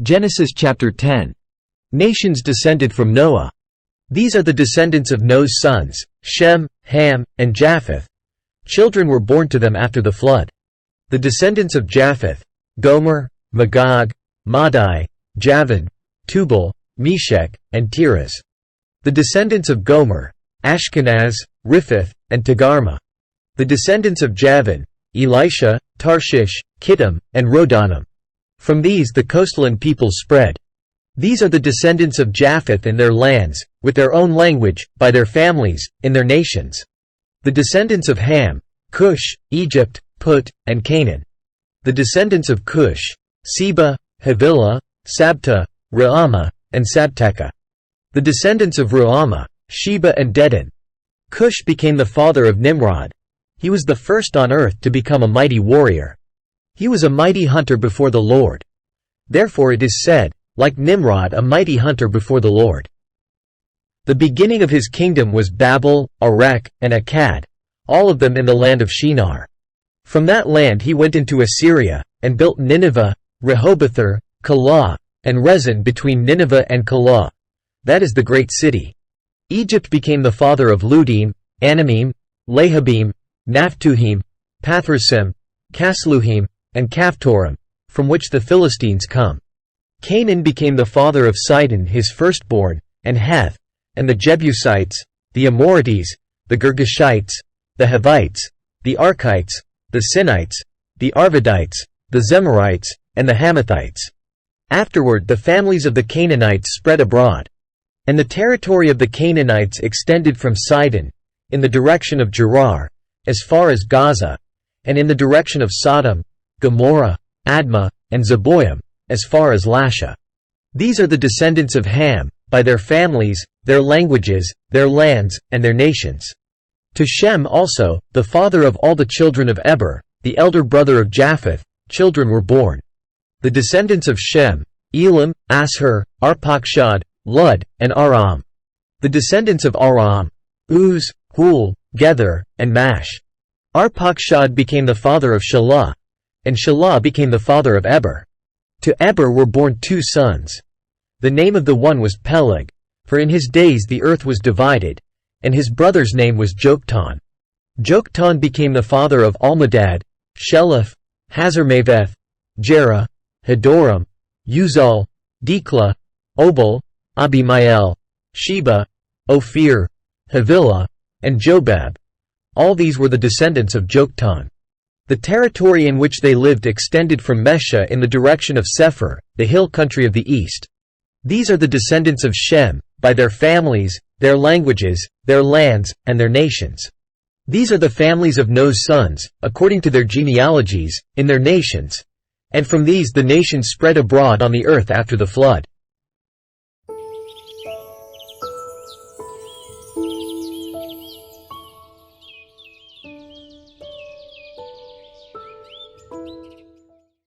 Genesis chapter 10. Nations descended from Noah. These are the descendants of Noah's sons, Shem, Ham, and Japheth. Children were born to them after the flood. The descendants of Japheth: Gomer, Magog, Madai, Javan, Tubal, Meshech, and Tiras. The descendants of Gomer: Ashkenaz, Riphath, and Togarmah. The descendants of Javan: Elisha, Tarshish, Kittim, and Rodanim. From these the coastland peoples spread. These are the descendants of Japheth in their lands, with their own language, by their families, in their nations. The descendants of Ham: Cush, Egypt, Put, and Canaan. The descendants of Cush: Seba, Havilah, Sabta, Raamah, and Sabteka. The descendants of Raamah: Sheba and Dedan. Cush became the father of Nimrod. He was the first on earth to become a mighty warrior. He was a mighty hunter before the Lord. Therefore it is said, like Nimrod, a mighty hunter before the Lord. The beginning of his kingdom was Babel, Erech, and Akkad, all of them in the land of Shinar. From that land he went into Assyria, and built Nineveh, Rehoboth, Calah, and Rezin between Nineveh and Calah. That is the great city. Egypt became the father of Ludim, Anamim, Lehabim, Naphtuhim, Pathrusim, Casluhim, and Caphtorim, from which the Philistines come. Canaan became the father of Sidon his firstborn, and Heth, and the Jebusites, the Amorites, the Girgashites, the Hivites, the Archites, the Sinites, the Arvadites, the Zemarites, and the Hamathites. Afterward the families of the Canaanites spread abroad. And the territory of the Canaanites extended from Sidon, in the direction of Gerar, as far as Gaza, and in the direction of Sodom, Gomorrah, Admah, and Zeboim, as far as Lasha. These are the descendants of Ham, by their families, their languages, their lands, and their nations. To Shem also, the father of all the children of Eber, the elder brother of Japheth, children were born. The descendants of Shem: Elam, Asshur, Arpachshad, Lud, and Aram. The descendants of Aram: Uz, Hul, Gether, and Mash. Arpachshad became the father of Shelah, and Shelah became the father of Eber. To Eber were born two sons. The name of the one was Peleg, for in his days the earth was divided, and his brother's name was Joktan. Joktan became the father of Almodad, Sheleph, Hazarmaveth, Jerah, Hadoram, Uzal, Dikla, Obal, Abimael, Sheba, Ophir, Havilah, and Jobab. All these were the descendants of Joktan. The territory in which they lived extended from Mesha in the direction of Sephir, the hill country of the east. These are the descendants of Shem, by their families, their languages, their lands, and their nations. These are the families of Noah's sons, according to their genealogies, in their nations. And from these the nations spread abroad on the earth after the flood.